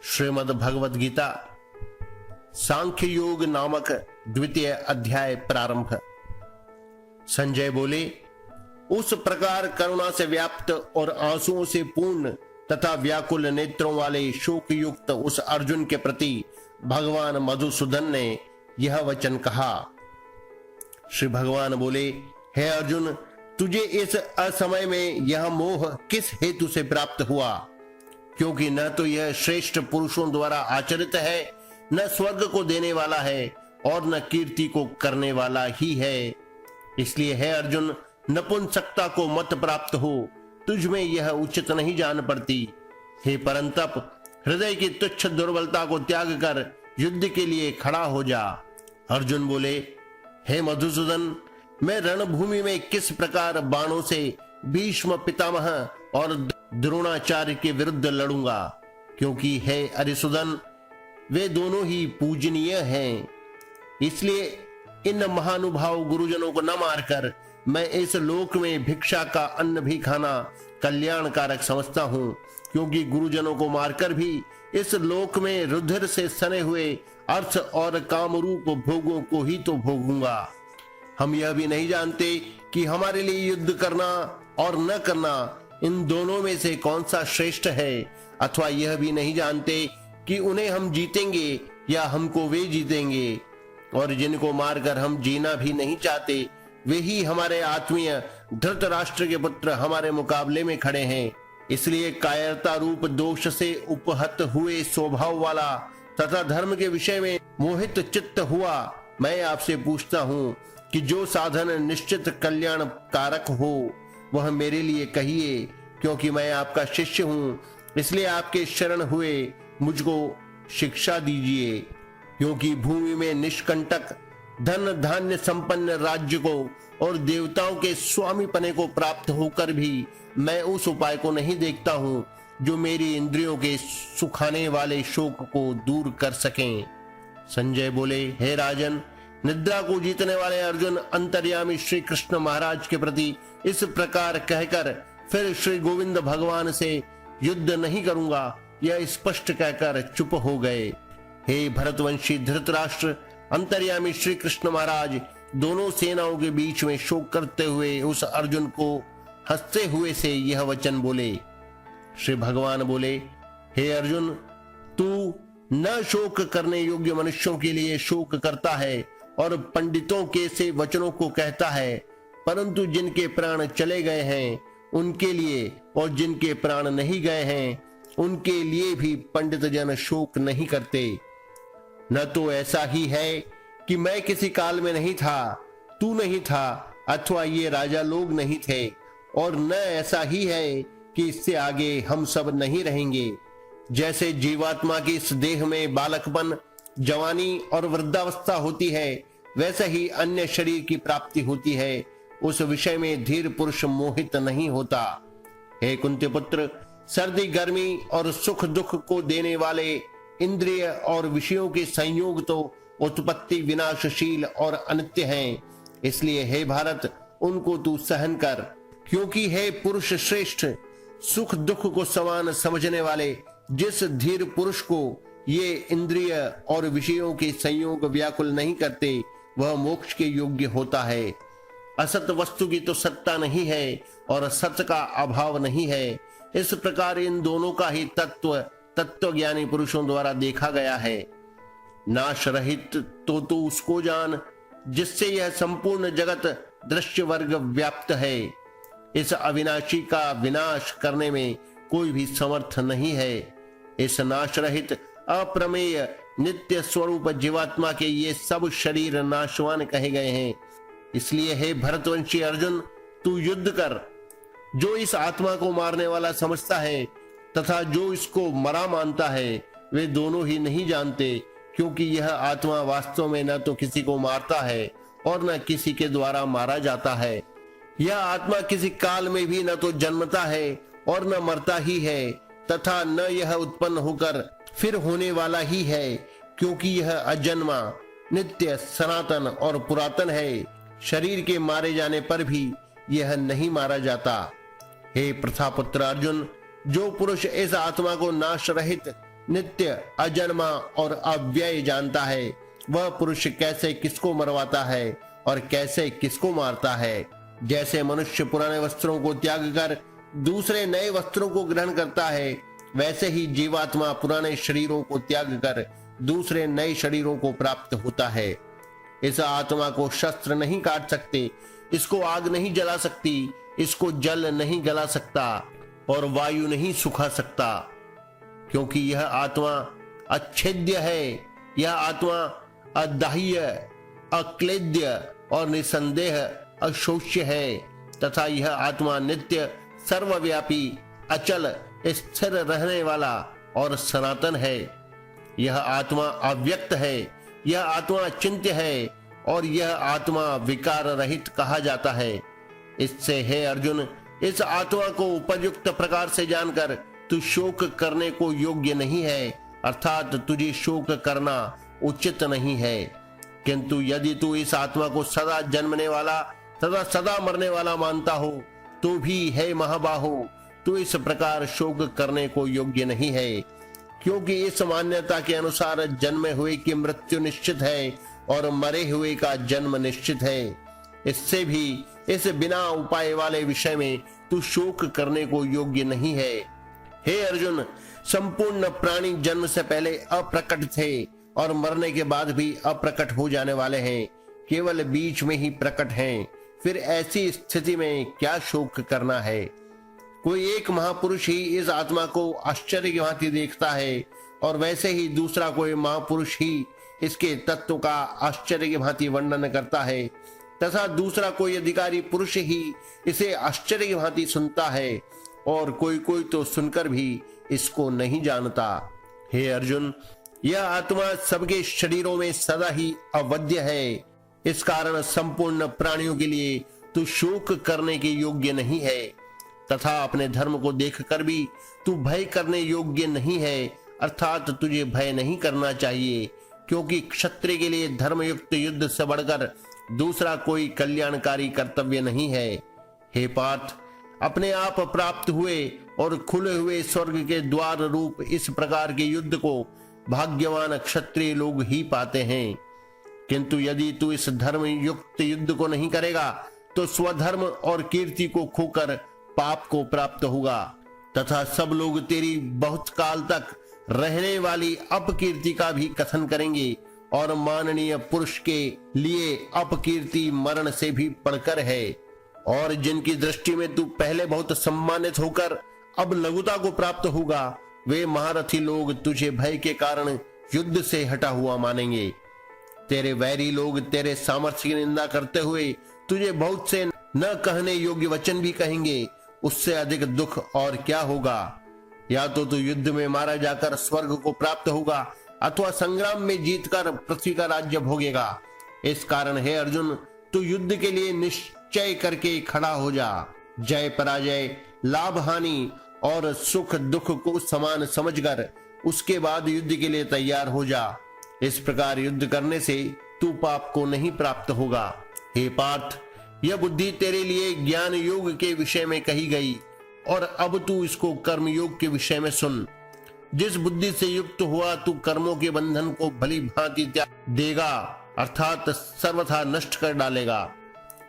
श्रीमद् भगवद गीता सांख्य योग नामक द्वितीय अध्याय प्रारंभ। संजय बोले, उस प्रकार करुणा से व्याप्त और आंसुओं से पूर्ण तथा व्याकुल नेत्रों वाले शोक युक्त उस अर्जुन के प्रति भगवान मधुसूदन ने यह वचन कहा। श्री भगवान बोले, हे अर्जुन, तुझे इस असमय में यह मोह किस हेतु से प्राप्त हुआ? क्योंकि न तो यह श्रेष्ठ पुरुषों द्वारा आचरित है, न स्वर्ग को देने वाला है और न कीर्ति को करने वाला ही है। इसलिए हे अर्जुन, नपुंसकता को मत प्राप्त हो, तुझ में यह उचित नहीं जान पड़ती। हे परंतप, हृदय की तुच्छ दुर्बलता को त्याग कर युद्ध के लिए खड़ा हो जा। अर्जुन बोले, हे मधुसूदन, मैं रणभूमि में किस प्रकार बाणों से भीष्म पितामह और द्रोणाचार्य के विरुद्ध लड़ूंगा? क्योंकि हे अरिसुदन, वे दोनों ही पूजनीय हैं। इसलिए इन महानुभाव गुरुजनों को न मारकर मैं इस लोक में भिक्षा का अन्न भी खाना कल्याणकारक समझता हूं। क्योंकि गुरुजनों को मारकर भी इस लोक में रुधिर से सने हुए अर्थ और कामरूप भोगों को ही तो भोगूंगा। हम यह भी नहीं जानते कि हमारे लिए युद्ध करना और न करना, इन दोनों में से कौन सा श्रेष्ठ है, अथवा यह भी नहीं जानते कि उन्हें हम जीतेंगे या हमको वे जीतेंगे। और जिनको मारकर हम जीना भी नहीं चाहते, वे ही हमारे आत्मीय धृतराष्ट्र के पुत्र हमारे मुकाबले में खड़े हैं। इसलिए कायरता रूप दोष से उपहत हुए स्वभाव वाला तथा धर्म के विषय में मोहित चित्त हुआ मैं आपसे पूछता हूं कि जो साधन निश्चित कल्याण कारक हो वह मेरे लिए कहिए। क्योंकि मैं आपका शिष्य हूं, इसलिए आपके शरण हुए मुझको शिक्षा दीजिए। क्योंकि भूमि में निष्कंटक धन धान्य संपन्न राज्य को और देवताओं के स्वामी पने को प्राप्त होकर भी मैं उस उपाय को नहीं देखता हूं जो मेरी इंद्रियों के सुखाने वाले शोक को दूर कर सकें। संजय बोले, हे राजन, निद्रा को जीतने वाले अर्जुन अंतर्यामी श्री कृष्ण महाराज के प्रति इस प्रकार कहकर फिर श्री गोविंद भगवान से युद्ध नहीं करूंगा यह स्पष्ट कहकर चुप हो गए। हे भरतवंशी धृतराष्ट्र, अंतर्यामी श्री कृष्ण महाराज दोनों सेनाओं के बीच में शोक करते हुए उस अर्जुन को हंसते हुए से यह वचन बोले। श्री भगवान बोले, हे अर्जुन, तू न शोक करने योग्य मनुष्यों के लिए शोक करता है और पंडितों के से वचनों को कहता है, परंतु जिनके प्राण चले गए हैं उनके लिए और जिनके प्राण नहीं गए हैं उनके लिए भी पंडित जन शोक नहीं करते। न तो ऐसा ही है कि मैं किसी काल में नहीं था, तू नहीं था, अथवा ये राजा लोग नहीं थे, और न ऐसा ही है कि इससे आगे हम सब नहीं रहेंगे। जैसे जीवात्मा की इस देह में बालकपन, जवानी और वृद्धावस्था होती है, वैसे ही अन्य शरीर की प्राप्ति होती है। उस विषय में धीर पुरुष मोहित नहीं होता। हे कुंती पुत्र, सर्दी गर्मी और सुख दुख को देने वाले इंद्रिय और विषयों के संयोग तो उत्पत्ति विनाशशील और अनित्य हैं। इसलिए हे भारत, उनको तू सहन कर। क्योंकि हे पुरुष श्रेष्ठ, सुख दुख को समान समझने वाले जिस धीर पुरुष को ये इंद्रिय और विषयों के संयोग व्याकुल नहीं करते, वह मोक्ष के योग्य होता है। असत वस्तु की तो सत्ता नहीं है और सत्य का अभाव नहीं है। इस प्रकार इन दोनों का ही तत्वज्ञानी पुरुषों द्वारा देखा गया है। नाश रहित तो तू उसको जान जिससे यह संपूर्ण जगत दृश्य वर्ग व्याप्त है। इस अविनाशी का विनाश करने में कोई भी समर्थ नहीं है। इस नाश रहित अप्रमेय नित्य स्वरूप जीवात्मा के ये सब शरीर नाशवान कहे गए हैं। इसलिए हे भरतवंशी अर्जुन, तू युद्ध कर। जो इस आत्मा को मारने वाला समझता है तथा जो इसको मरा मानता है, वे दोनों ही नहीं जानते। क्योंकि यह आत्मा वास्तव में न तो किसी को मारता है और न किसी के द्वारा मारा जाता है। यह आत्मा किसी काल में भी न तो जन्मता है और न मरता ही है, तथा न यह उत्पन्न होकर फिर होने वाला ही है। क्योंकि यह अजन्मा, नित्य, सनातन और पुरातन है। शरीर के मारे जाने पर भी यह नहीं मारा जाता। हे प्रथापुत्र अर्जुन, जो पुरुष इस आत्मा को नाश रहित नित्य, अजन्मा और अव्यय जानता है, वह पुरुष कैसे किसको मरवाता है और कैसे किसको मारता है। जैसे मनुष्य पुराने वस्त्रों को त्याग कर दूसरे नए वस्त्रों को ग्रहण करता है, वैसे ही जीवात्मा पुराने शरीरों को त्याग कर दूसरे नए शरीरों को प्राप्त होता है। इस आत्मा को शस्त्र नहीं काट सकते, इसको आग नहीं जला सकती, इसको जल नहीं गला सकता और वायु नहीं सुखा सकता, क्योंकि यह आत्मा अच्छेद्य है। यह आत्मा अदाह्य, अक्लेद्य और निसंदेह अशोष्य है तथा यह आत्मा नित्य, सर्वव्यापी, अचल, स्थिर रहने वाला और सनातन है। यह आत्मा अव्यक्त है, यह आत्मा अचिंत्य है और यह आत्मा विकार रहित कहा जाता है। इससे हे अर्जुन, इस आत्मा को उपयुक्त प्रकार से जानकर तू शोक करने को योग्य नहीं है, अर्थात तुझे शोक करना उचित नहीं है। किंतु यदि तू इस आत्मा को सदा जन्मने वाला तथा सदा मरने वाला मानता हो तो भी हे महाबाहो, तू इस प्रकार शोक करने को योग्य नहीं है, क्योंकि इस मान्यता के अनुसार जन्मे हुए की मृत्यु निश्चित है और मरे हुए का जन्म निश्चित है। इससे भी इस बिना उपाय वाले विषय में तू शोक करने को योग्य नहीं है। हे अर्जुन, संपूर्ण प्राणी जन्म से पहले अप्रकट थे और मरने के बाद भी अप्रकट हो जाने वाले हैं, केवल बीच में ही प्रकट हैं। फिर ऐसी स्थिति में क्या शोक करना है। कोई एक महापुरुष ही इस आत्मा को आश्चर्य की भांति देखता है और वैसे ही दूसरा कोई महापुरुष ही इसके तत्व का आश्चर्य की भांति वर्णन करता है तथा दूसरा कोई अधिकारी पुरुष ही इसे आश्चर्य की भांति सुनता है और कोई कोई तो सुनकर भी इसको नहीं जानता। हे अर्जुन, यह आत्मा सबके शरीरों में सदा ही अवध्य है। इस कारण संपूर्ण प्राणियों के लिए तू शोक करने के योग्य नहीं है तथा अपने धर्म को देखकर भी तू भय करने योग्य नहीं है, अर्थात तुझे भय नहीं करना चाहिए, क्योंकि क्षत्रिय के लिए धर्मयुक्त युद्ध से बढ़कर दूसरा कोई कल्याणकारी कर्तव्य नहीं है। हे पार्थ, अपने आप प्राप्त हुए और खुले हुए स्वर्ग के द्वार रूप इस प्रकार के युद्ध को भाग्यवान क्षत्रिय लोग ही पाते हैं। किंतु यदि तू इस धर्म युक्त युद्ध को नहीं करेगा तो स्वधर्म और कीर्ति को खोकर पाप को प्राप्त होगा तथा सब लोग तेरी बहुत काल तक रहने वाली अपकीर्ति का भी कथन करेंगे और माननीय पुरुष के लिए अपकीर्ति मरण से भी बढ़कर है। और जिनकी दृष्टि में तू पहले बहुत सम्मानित होकर अब लघुता को प्राप्त होगा, वे महारथी लोग तुझे भय के कारण युद्ध से हटा हुआ मानेंगे। तेरे वैरी लोग तेरे सामर्थ्य की निंदा करते हुए तुझे बहुत से न कहने योग्य वचन भी कहेंगे। उससे अधिक दुख और क्या होगा। या तो तू युद्ध में मारा जाकर स्वर्ग को प्राप्त होगा अथवा संग्राम में जीतकर पृथ्वी का राज्य भोगेगा। इस कारण हे अर्जुन, तू युद्ध के लिए निश्चय करके खड़ा हो जा। जय पराजय, लाभ हानि और सुख दुख को समान समझकर उसके बाद युद्ध के लिए तैयार हो जा। इस प्रकार युद्ध करने से तू पाप को नहीं प्राप्त होगा। हे पार्थ, यह बुद्धि तेरे लिए ज्ञान योग के विषय में कही गई और अब तू इसको कर्म योग के विषय में सुन। जिस बुद्धि से युक्त हुआ तू कर्मों के बंधन को भली भांति त्याग देगा, अर्थात सर्वथा नष्ट कर डालेगा।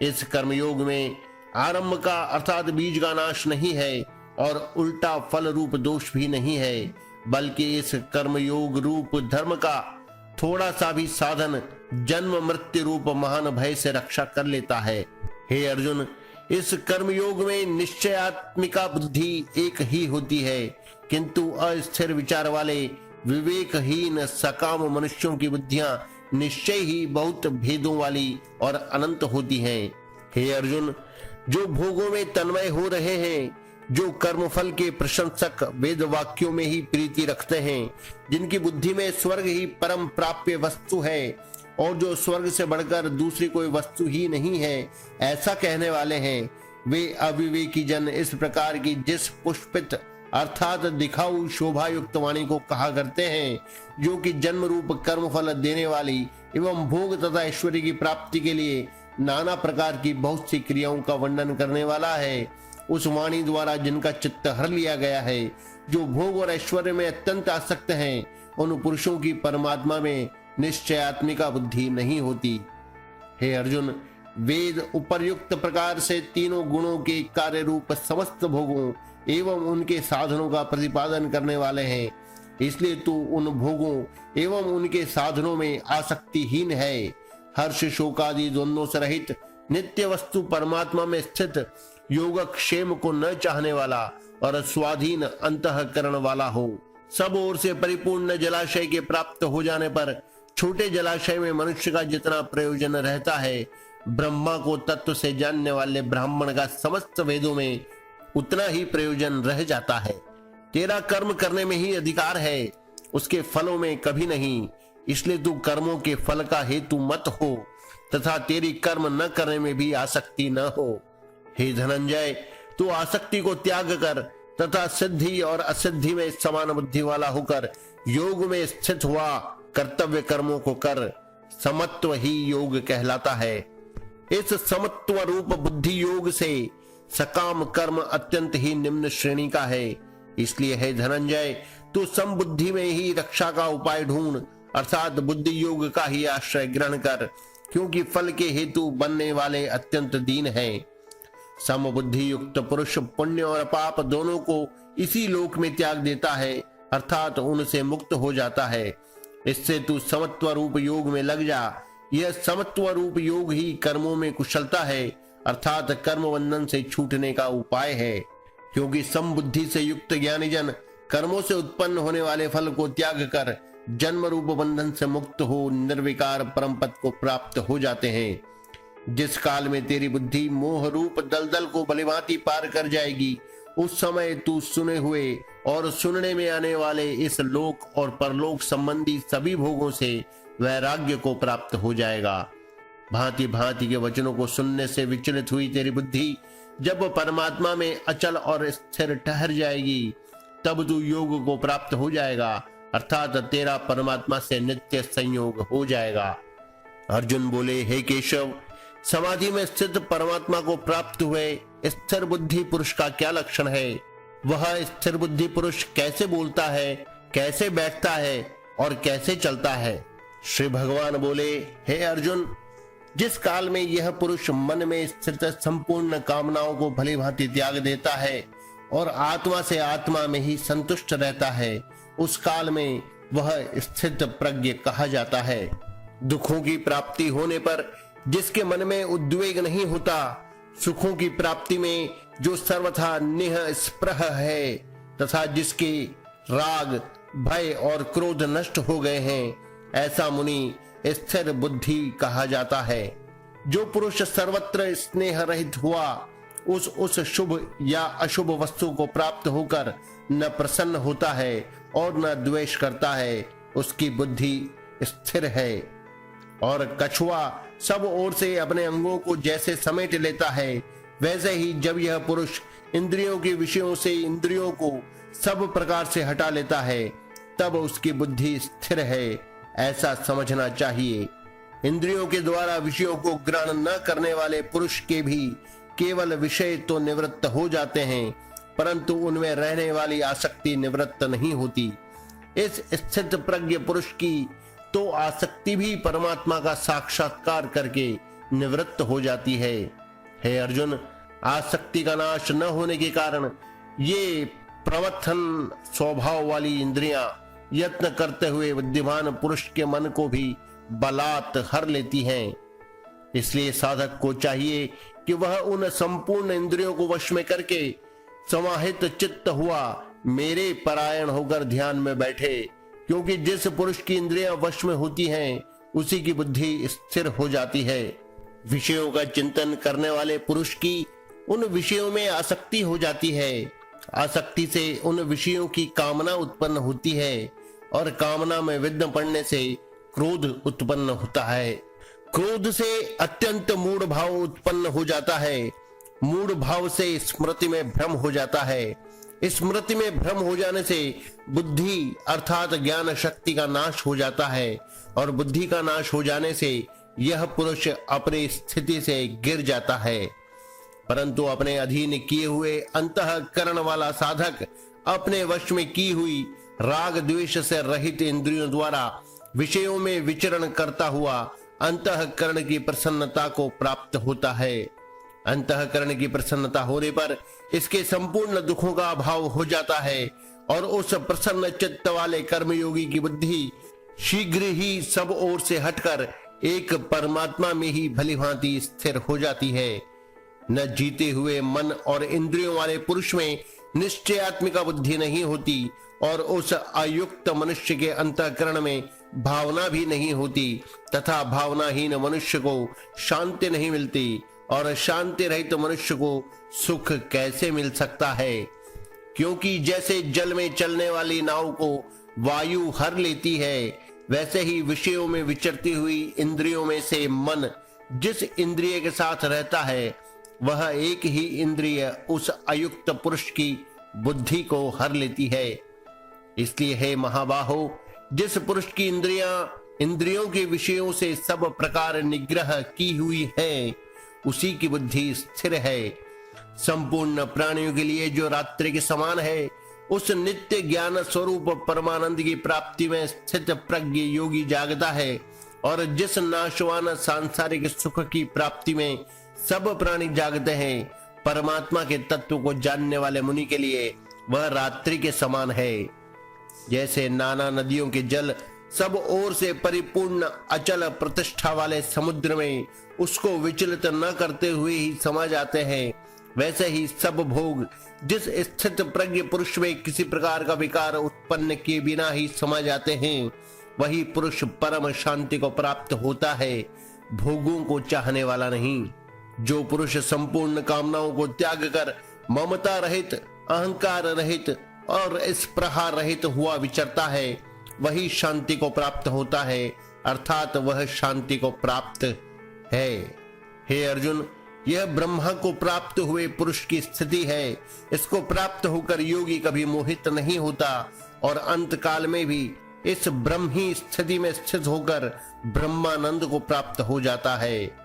इस कर्मयोग में आरंभ का अर्थात बीज का नाश नहीं है और उल्टा फल रूप दोष भी नहीं है, बल्कि इस कर्मयोग रूप धर्म का थोड़ा सा भी साधन जन्म मृत्यु रूप महान भय से रक्षा कर लेता है। हे अर्जुन, इस कर्मयोग में निश्चयात्मिका बुद्धि एक ही होती है, किंतु अस्थिर विचार वाले विवेकहीन सकाम मनुष्यों की बुद्धियां निश्चय ही बहुत भेदों वाली और अनंत होती हैं। हे अर्जुन, जो भोगों में तन्मय हो रहे हैं, जो कर्मफल के प्रशंसक वेद वाक्यों में ही प्रीति रखते हैं, जिनकी बुद्धि में स्वर्ग ही परम प्राप्य वस्तु है और जो स्वर्ग से बढ़कर दूसरी कोई वस्तु ही नहीं है, ऐसा कहने वाले हैं, वे अविवेकी जन इस प्रकार की जिस पुष्पित अर्थात दिखाऊ शोभा युक्त वाणी को कहा करते हैं, जो कि जन्म रूप कर्म फल देने वाली एवं भोग तथा ऐश्वर्य की प्राप्ति के लिए नाना प्रकार की बहुत सी क्रियाओं का वर्णन करने वाला है, उस वाणी द्वारा जिनका चित्त हर लिया गया है, जो भोग और ऐश्वर्य में अत्यंत आसक्त हैं, उन पुरुषों की परमात्मा में निश्चयात्मिका बुद्धि नहीं होती। हे अर्जुन, वेद उपर्युक्त प्रकार से तीनों गुणों के कार्य रूप समस्त भोगों एवं उनके साधनों का प्रतिपादन करने वाले हैं। इसलिए तू उन भोगों एवं उनके साधनों में आसक्तिहीन है। हर्ष शोक आदि द्वंद्वों से रहित नित्य वस्तु परमात्मा में स्थित योगक्षेम को न चाहने वाला और स्वाधीन अंतःकरण वाला हो। सब ओर से परिपूर्ण जलाशय के प्राप्त हो जाने पर छोटे जलाशय में मनुष्य का जितना प्रयोजन रहता है, ब्रह्मा को तत्व से जानने वाले ब्राह्मण का समस्त वेदों में उतना ही प्रयोजन रह जाता है। तेरा कर्म करने में ही अधिकार है, उसके फलों में कभी नहीं। इसलिए तू कर्मों के फल का हेतु मत हो तथा तेरी कर्म न करने में भी आसक्ति न हो। हे धनंजय, तू आसक्ति को त्याग कर तथा सिद्धि और असिद्धि में समान बुद्धि वाला होकर योग में स्थित हुआ कर्तव्य कर्मों को कर। समत्व ही योग कहलाता है। इस समत्व रूप बुद्धि योग से सकाम कर्म अत्यंत ही निम्न श्रेणी का है। इसलिए हे धनंजय, तू समबुद्धि में ही रक्षा का उपाय ढूंढ, अर्थात बुद्धि योग का ही आश्रय ग्रहण कर, क्योंकि फल के हेतु बनने वाले अत्यंत दीन हैं। समबुद्धि युक्त पुरुष पुण्य और पाप दोनों को इसी लोक में त्याग देता है, अर्थात उनसे मुक्त हो जाता है। इससे तू समत्व रूप योग में लग जा। यह समत्व रूप योग ही कर्मों में कुशलता है, अर्थात कर्म बंधन से छूटने का उपाय है। क्योंकि समबुद्धि से युक्त ज्ञानी जन कर्मों से उत्पन्न होने वाले फल को त्याग कर जन्म रूप बंधन से मुक्त हो निर्विकार परम पद को प्राप्त हो जाते हैं। जिस काल में तेरी बुद्धि मोह रूप दलदल को भलीभांति पार कर जाएगी, उस समय तू सुने हुए और सुनने में आने वाले इस लोक और परलोक संबंधी सभी भोगों से वैराग्य को प्राप्त हो जाएगा। भांति भांति के वचनों को सुनने से विचलित हुई तेरी बुद्धि जब परमात्मा में अचल और स्थिर ठहर जाएगी, तब तू योग को प्राप्त हो जाएगा, अर्थात तेरा परमात्मा से नित्य संयोग हो जाएगा। अर्जुन बोले, हे केशव, समाधि में स्थित परमात्मा को प्राप्त हुए स्थिर बुद्धि पुरुष का क्या लक्षण है? वह स्थिर बुद्धि पुरुष कैसे बोलता है, कैसे बैठता है और कैसे चलता है? श्री भगवान बोले, हे अर्जुन, जिस काल में यह पुरुष मन में स्थित संपूर्ण कामनाओं को भली भांति त्याग देता है और आत्मा से आत्मा में ही संतुष्ट रहता है, उस काल में वह स्थित प्रज्ञ कहा जाता है। दुखों की प्राप्ति होने पर जिसके मन में उद्वेग नहीं होता, सुखों की प्राप्ति में जो सर्वथा निःस्पृह है तथा जिसके राग, भय और क्रोध नष्ट हो गए हैं, ऐसा मुनि स्थिर बुद्धि कहा जाता है। जो पुरुष सर्वत्र स्नेह रहित हुआ, उस शुभ या अशुभ वस्तु को प्राप्त होकर न प्रसन्न होता है और न द्वेष करता है, उसकी बुद्धि स्थिर है। और कछुआ सब ओर से अपने अंगों को जैसे समेट लेता है, वैसे ही जब यह पुरुष इंद्रियों के विषयों से इंद्रियों को सब प्रकार से हटा लेता है, तब उसकी बुद्धि स्थिर है, ऐसा समझना चाहिए। इंद्रियों के द्वारा विषयों को ग्रहण न करने वाले पुरुष के भी केवल विषय तो निवृत्त हो जाते हैं, परंतु उनमें रहने वाली आसक्ति निवृत्त नहीं होती। इस स्थित प्रज्ञ पुरुष की तो आसक्ति भी परमात्मा का साक्षात्कार करके निवृत्त हो जाती है। हे अर्जुन, आसक्ति का नाश न होने के कारण ये प्रवथन स्वभाव वाली इंद्रियां यत्न करते हुए बुद्धिमान पुरुष के मन को भी बलात् हर लेती हैं। इसलिए साधक को चाहिए कि वह उन संपूर्ण इंद्रियों को वश में करके समाहित चित्त हुआ मेरे परायण होकर ध्यान में बैठे, क्योंकि जिस पुरुष की इंद्रियां वश में होती हैं, उसी की बुद्धि स्थिर हो जाती है। विषयों का चिंतन करने वाले पुरुष की उन विषयों में आसक्ति हो जाती है। आसक्ति से उन विषयों की कामना उत्पन्न होती है और कामना में विघ्न पड़ने से क्रोध उत्पन्न होता है। क्रोध से अत्यंत मूढ़ भाव उत्पन्न हो जाता है। मूढ़ भाव से स्मृति में भ्रम हो जाता है। स्मृति में भ्रम हो जाने से बुद्धि अर्थात ज्ञान शक्ति का नाश हो जाता है और बुद्धि का नाश हो जाने से यह पुरुष अपनी स्थिति से गिर जाता है। परंतु अपने अधीन किए हुए अंतःकरण वाला साधक अपने वश में की हुई राग द्वेष से रहित इंद्रियों द्वारा विषयों में विचरण करता हुआ अंतःकरण की प्रसन्नता को प्राप्त होता है। अंतःकरण की प्रसन्नता होने पर इसके संपूर्ण दुखों का अभाव हो जाता है और उस प्रसन्न चित्त वाले कर्मयोगी की बुद्धि शीघ्र ही सब ओर से हटकर एक परमात्मा में ही भलीभांति स्थिर हो जाती है। न जीते हुए मन और इंद्रियों वाले पुरुष में निश्चयात्मिका बुद्धि नहीं होती और उस अयुक्त मनुष्य के अंतःकरण में भावना भी नहीं होती तथा भावनाहीन मनुष्य को शांति नहीं मिलती और शांति रहित मनुष्य को सुख कैसे मिल सकता है। क्योंकि जैसे जल में चलने वाली नाव को वायु हर लेती है, वैसे ही विषयों में विचरती हुई इंद्रियों में से मन जिस इंद्रिय के साथ रहता है वह एक ही इंद्रिय उस अयुक्त पुरुष की बुद्धि को हर लेती है। इसलिए हे महाबाहो, जिस पुरुष की इंद्रियों के विषयों से सब प्रकार निग्रह की हुई है उसी की बुद्धि स्थिर है। संपूर्ण प्राणियों के लिए जो रात्रि के समान है उस नित्य ज्ञान स्वरूप परमानंद की प्राप्ति में स्थित प्रज्ञ योगी जागता है और जिस नाशवान सांसारिक सुख की प्राप्ति में सब प्राणी जागते हैं, परमात्मा के तत्व को जानने वाले मुनि के लिए वह रात्रि के समान है। जैसे नाना नदियों के जल सब ओर से परिपूर्ण अचल प्रतिष्ठा वाले समुद्र में उसको विचलित न करते हुए ही समा जाते हैं, वैसे ही सब भोग जिस स्थित प्रज्ञ पुरुष में किसी प्रकार का विकार उत्पन्न किए बिना ही समा जाते हैं, वही पुरुष परम शांति को प्राप्त होता है, भोगों को चाहने वाला नहीं। जो पुरुष संपूर्ण कामनाओं को त्याग कर ममता रहित, अहंकार रहित और स्पृहा रहित हुआ विचरता है, वही शांति को प्राप्त होता है, अर्थात वह शांति को प्राप्त है। हे अर्जुन, यह ब्रह्मा को प्राप्त हुए पुरुष की स्थिति है। इसको प्राप्त होकर योगी कभी मोहित नहीं होता और अंत काल में भी इस ब्रह्मी स्थिति में स्थित होकर ब्रह्मानंद को प्राप्त हो जाता है।